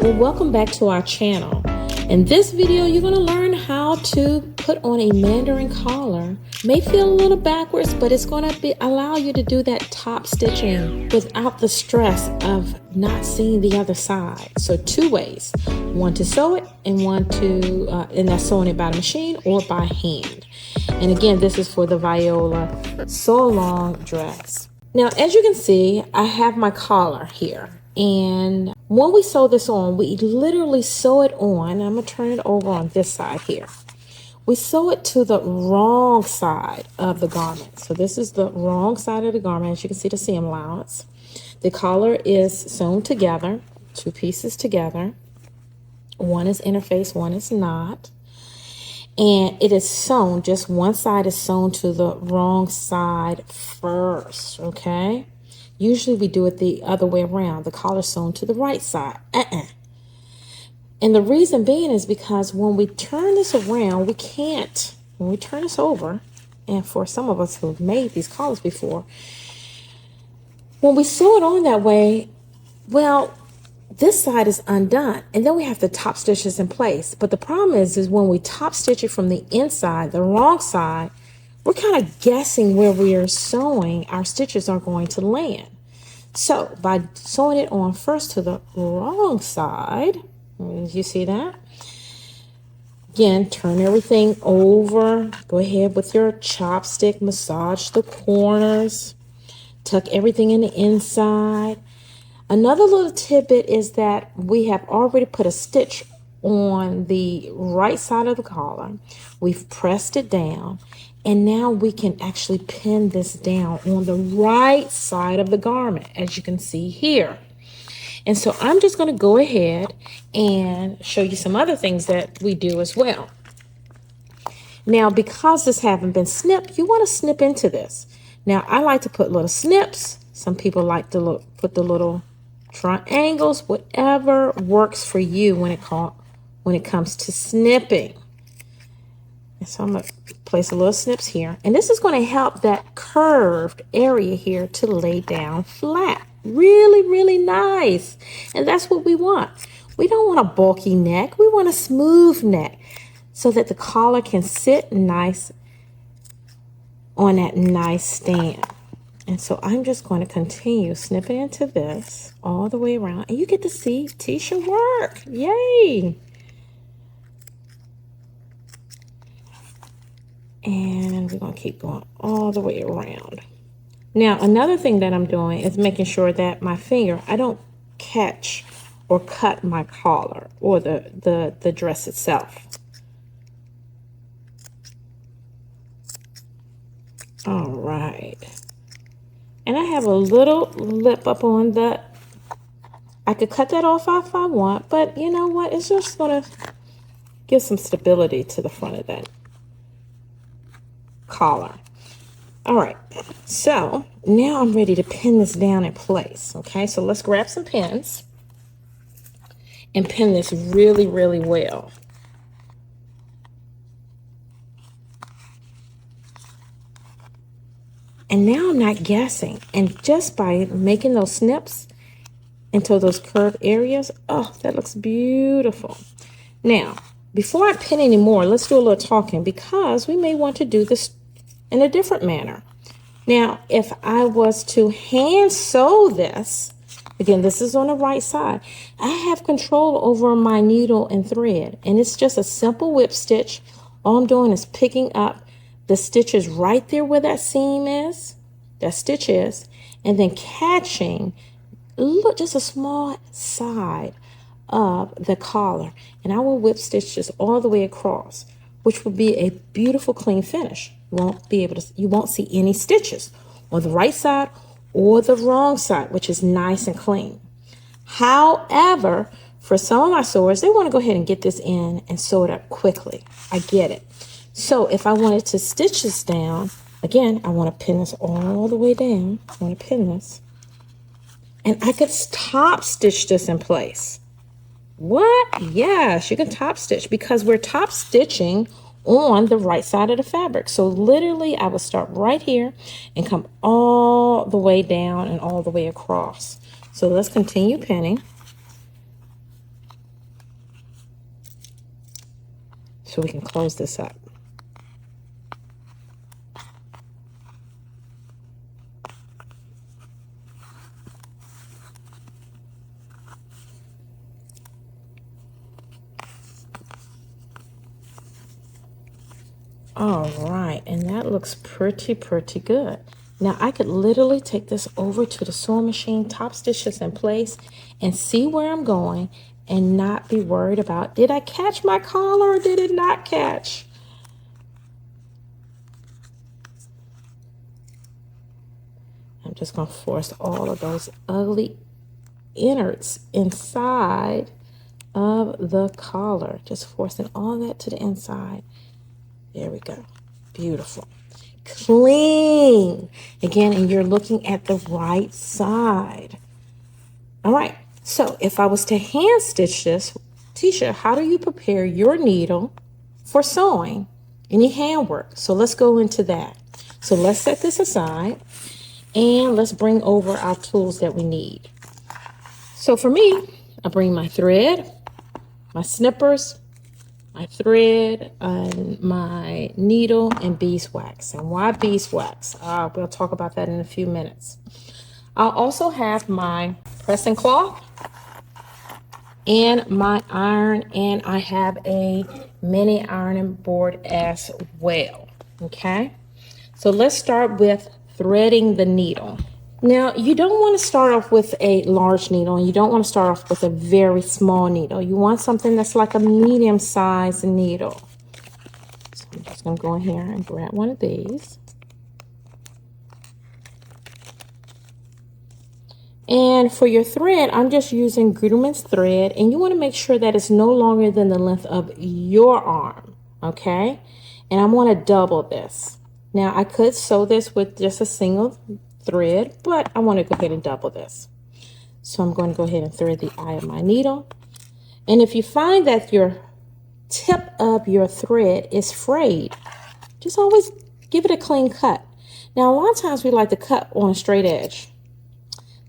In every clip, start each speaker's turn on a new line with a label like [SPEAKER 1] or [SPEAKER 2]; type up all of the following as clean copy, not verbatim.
[SPEAKER 1] Well, welcome back to our channel. In this video, you're going to learn how to put on a Mandarin collar. May feel a little backwards, but it's going to allow you to do that top stitching without the stress of not seeing the other side. So two ways, one to sew it and one to, and that's sewing it by the machine or by hand. And again, this is for the Viola sew along dress. Now, as you can see, I have my collar here. And when we sew this on, we literally sew it on. I'm going to turn it over on this side here. We sew it to the wrong side of the garment. So this is the wrong side of the garment. As you can see, the seam allowance. The collar is sewn together, two pieces together. One is interfaced, one is not. And it is sewn, just one side is sewn to the wrong side first, okay? Usually we do it the other way around. The collar sewn to the right side. And the reason being is because when we turn this around, we can't, when we turn this over, and for some of us who've made these collars before, when we sew it on that way, well, this side is undone, and then we have to top stitch this in place. But the problem is when we top stitch it from the inside, the wrong side, we're kind of guessing where we are sewing our stitches are going to land. So by sewing it on first to the wrong side, you see that? Again, turn everything over. Go ahead with your chopstick, massage the corners, tuck everything in the inside. Another little tidbit is that we have already put a stitch on the right side of the collar. We've pressed it down, and now we can actually pin this down on the right side of the garment, as you can see here. And so I'm just going to go ahead and show you some other things that we do as well. Now, because this haven't been snipped, you want to snip into this. Now, I like to put little snips. Some people like to put the little triangles, whatever works for you when it comes to snipping. And so I'm going to place a little snips here. And this is going to help that curved area here to lay down flat. Really, really nice. And that's what we want. We don't want a bulky neck. We want a smooth neck so that the collar can sit nice on that nice stand. And so I'm just going to continue snipping into this all the way around. And you get to see t-shirt work. Yay! And we're going to keep going all the way around. Now, another thing that I'm doing is making sure that my finger, I don't catch or cut my collar or the dress itself. All right. And I have a little lip up on the, I could cut that off if I want, but you know what? It's just going to give some stability to the front of that collar. All right, so now I'm ready to pin this down in place. Okay, so let's grab some pins and pin this really, really well. And now I'm not guessing. And just by making those snips into those curved areas, oh, that looks beautiful. Now, before I pin any more, let's do a little talking because we may want to do this in a different manner. Now, if I was to hand sew this, again, this is on the right side, I have control over my needle and thread, and it's just a simple whip stitch. All I'm doing is picking up the stitches right there where that seam is, that stitch is, and then catching just a small side of the collar, and I will whip stitch this all the way across, which will be a beautiful clean finish. You won't see any stitches on the right side or the wrong side, which is nice and clean. However, for some of my sewers, they want to go ahead and get this in and sew it up quickly. I get it. So if I wanted to stitch this down, again, I want to pin this all the way down. I want to pin this. And I could top stitch this in place. What? Yes, you can top stitch because we're top stitching on the right side of the fabric. So literally I will start right here and come all the way down and all the way across. So let's continue pinning. so we can close this up. All right, and that looks pretty good. Now I could literally take this over to the sewing machine, top stitch this in place, and see where I'm going and not be worried about, did I catch my collar or did it not catch? I'm just going to force all of those ugly innards inside of the collar. Just forcing all that to the inside. There we go. Beautiful. Clean. Again, and you're looking at the right side. All right. So if I was to hand stitch this, Tisha, how do you prepare your needle for sewing? Any handwork? So let's go into that. So let's set this aside and let's bring over our tools that we need. So for me, I bring my thread, my snippers, my thread, and my needle and beeswax. And why beeswax? We'll talk about that in a few minutes. I'll also have my pressing cloth and my iron, and I have a mini ironing board as well. Okay, so let's start with threading the needle. Now, you don't want to start off with a large needle, and you don't want to start off with a very small needle. You want something that's like a medium-sized needle. So I'm just going to go in here and grab one of these. And for your thread, I'm just using Gutermann's thread, and you want to make sure that it's no longer than the length of your arm, okay? And I'm going to double this. Now, I could sew this with just a single thread, but I want to go ahead and double this. So I'm going to go ahead and thread the eye of my needle. And if you find that your tip of your thread is frayed, just always give it a clean cut. Now, a lot of times we like to cut on a straight edge.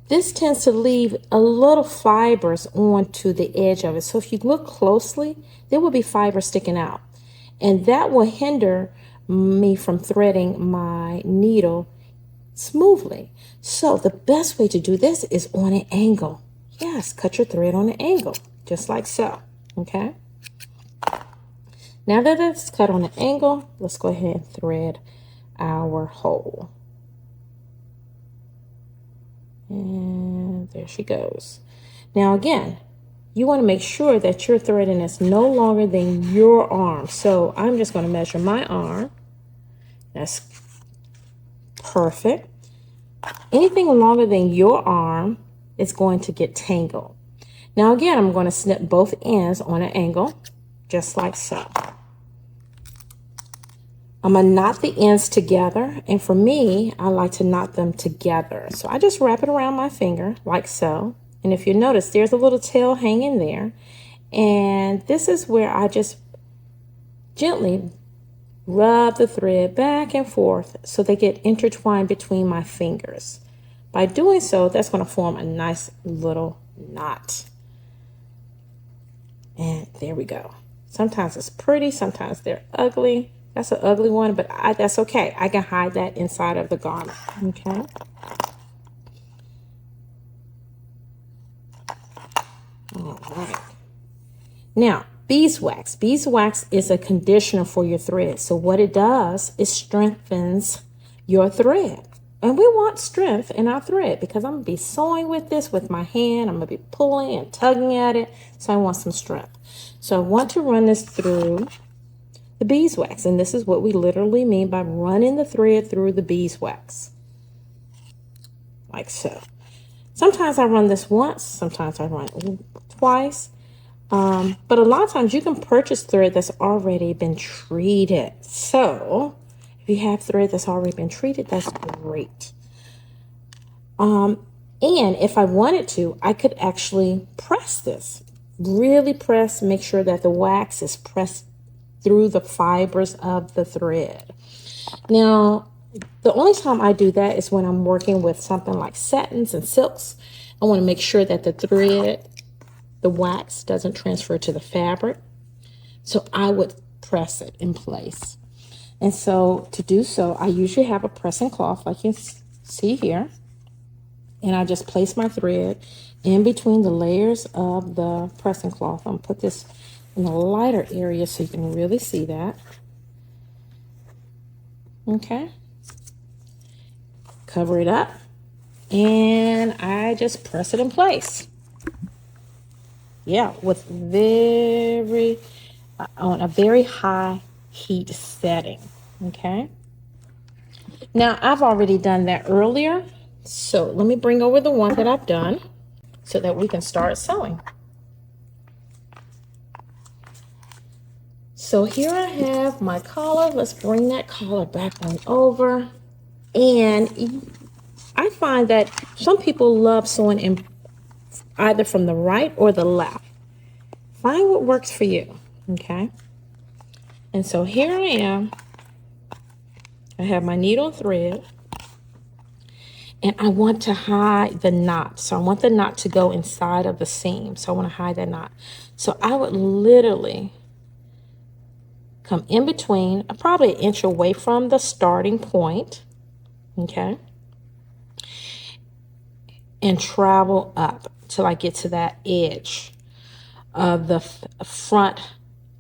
[SPEAKER 1] This tends to leave a little fibers onto the edge of it. So if you look closely, there will be fibers sticking out. And that will hinder me from threading my needle smoothly. So the best way to do this is on an angle. Yes, cut your thread on an angle, just like so. Okay. Now that it's cut on an angle, let's go ahead and thread our hole. And there she goes. Now again, you want to make sure that your threading is no longer than your arm. So I'm just going to measure my arm. That's perfect. Anything longer than your arm is going to get tangled. Now again, I'm going to snip both ends on an angle, just like so. I'm going to knot the ends together, and for me, I like to knot them together. So I just wrap it around my finger, like so. And if you notice, there's a little tail hanging there. And this is where I just gently rub the thread back and forth so they get intertwined between my fingers. By doing so, that's going to form a nice little knot. And there we go. Sometimes it's pretty, sometimes they're ugly. That's an ugly one, but that's okay. I can hide that inside of the garment. Okay. All right. Now, beeswax. Beeswax is a conditioner for your thread. So what it does is strengthens your thread. And we want strength in our thread because I'm going to be sewing with this with my hand. I'm going to be pulling and tugging at it. So I want some strength. So I want to run this through the beeswax. And this is what we literally mean by running the thread through the beeswax. Like so. Sometimes I run this once. Sometimes I run twice. But a lot of times you can purchase thread that's already been treated. So if you have thread that's already been treated, that's great. And if I wanted to, I could actually press this. Really press, make sure that the wax is pressed through the fibers of the thread. Now, the only time I do that is when I'm working with something like satins and silks. I want to make sure that the thread, the wax doesn't transfer to the fabric. So I would press it in place. And so to do so, I usually have a pressing cloth like you see here. And I just place my thread in between the layers of the pressing cloth. I'm gonna put this in the lighter area so you can really see that. Okay. Cover it up. And I just press it in place. Yeah, with on a very high heat setting. Okay. Now I've already done that earlier. So let me bring over the one that I've done so that we can start sewing. So here I have my collar. Let's bring that collar back on over. And I find that some people love sewing in either from the right or the left. Find what works for you, okay? And so here I am. I have my needle and thread. And I want to hide the knot. So I want the knot to go inside of the seam. So I want to hide that knot. So I would literally come in between, probably an inch away from the starting point, okay? And travel up till I get to that edge of the front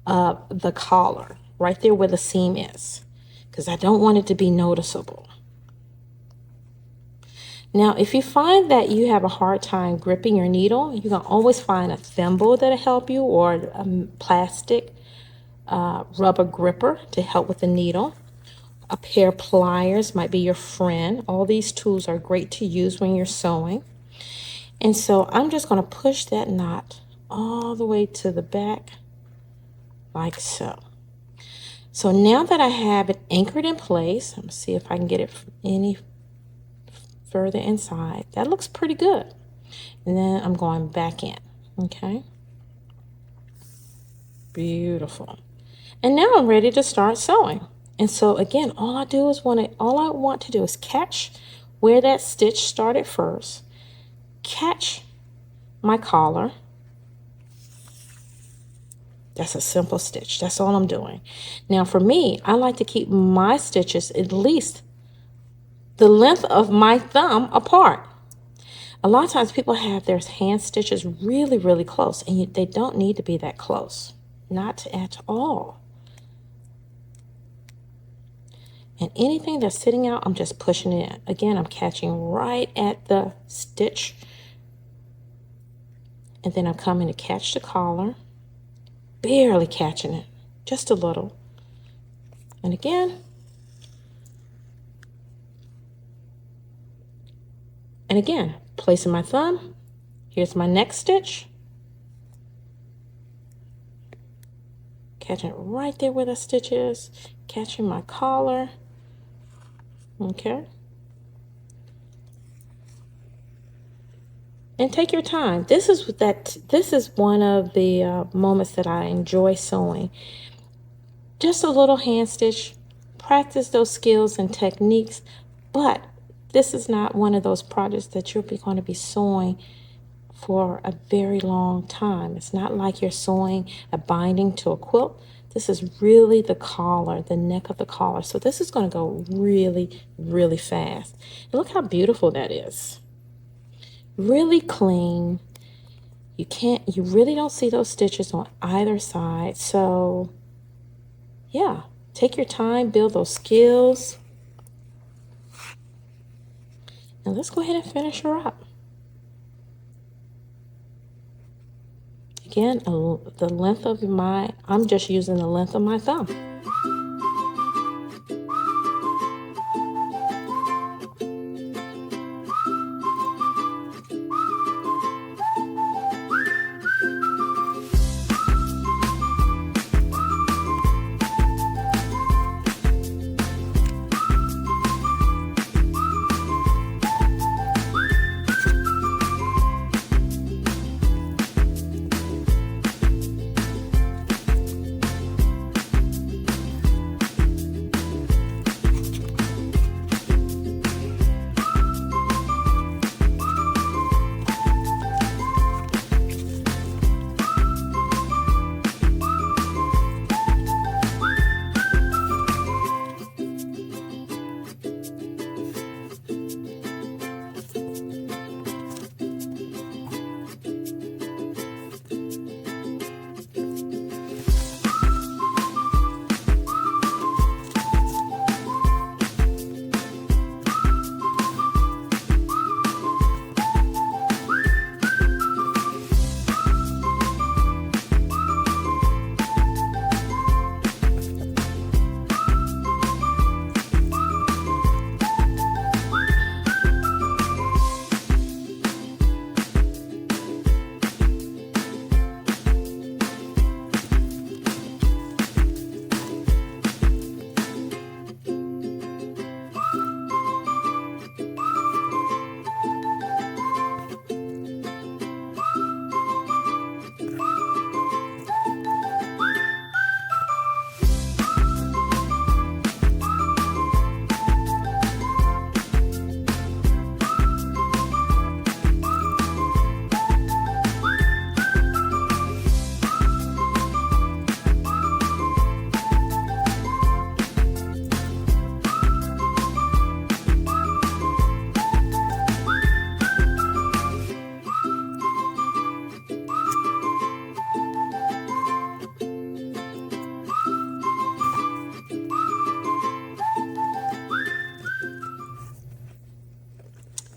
[SPEAKER 1] of the collar, right there where the seam is, because I don't want it to be noticeable. Now, if you find that you have a hard time gripping your needle, you can always find a thimble that'll help you, or a plastic rubber gripper to help with the needle. A pair of pliers might be your friend. All these tools are great to use when you're sewing. And so I'm just going to push that knot all the way to the back, like so. So now that I have it anchored in place, let me see if I can get it any further inside. That looks pretty good. And then I'm going back in, okay? Beautiful. And now I'm ready to start sewing. And so again, all I want to do is catch where that stitch started first, catch my collar. That's a simple stitch. That's all I'm doing. Now for me, I like to keep my stitches at least the length of my thumb apart. A lot of times people have their hand stitches really, really close, and they don't need to be that close. Not at all. And anything that's sitting out, I'm just pushing it in. Again, I'm catching right at the stitch. And then I'm coming to catch the collar. Barely catching it. Just a little. And again. And again, placing my thumb. Here's my next stitch. Catching it right there where the stitch is. Catching my collar. Okay. And take your time. This is one of the moments that I enjoy sewing. Just a little hand stitch. Practice those skills and techniques, but this is not one of those projects that you're going to be sewing for a very long time. It's not like you're sewing a binding to a quilt. This is really the collar, the neck of the collar. So this is going to go really, really fast. And look how beautiful that is. Really clean. You really don't see those stitches on either side. So yeah, take your time, build those skills. And let's go ahead and finish her up. Again, the length of I'm just using the length of my thumb.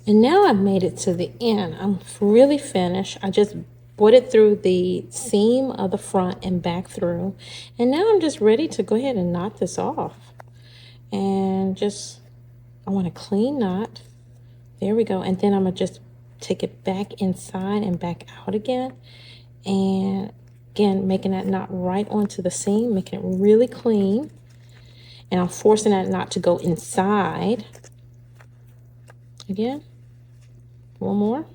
[SPEAKER 1] And now I've made it to the end. I'm really finished. I just put it through the seam of the front and back through. And now I'm just ready to go ahead and knot this off. And just, I want a clean knot. There we go. And then I'm going to just take it back inside and back out again. And again, making that knot right onto the seam, making it really clean. And I'm forcing that knot to go inside. Again, one more.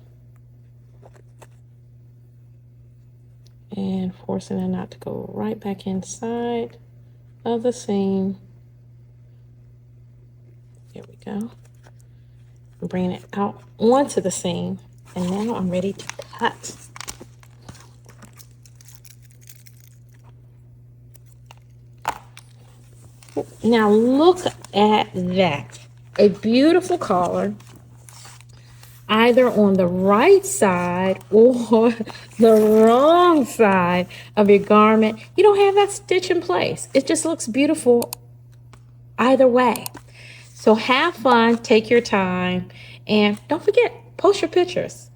[SPEAKER 1] And forcing that knot to go right back inside of the seam. There we go. I'm bringing it out onto the seam. And now I'm ready to cut. Now look at that. A beautiful collar, either on the right side or the wrong side of your garment. You don't have that stitch in place. It just looks beautiful either way. So have fun, take your time, and don't forget, post your pictures.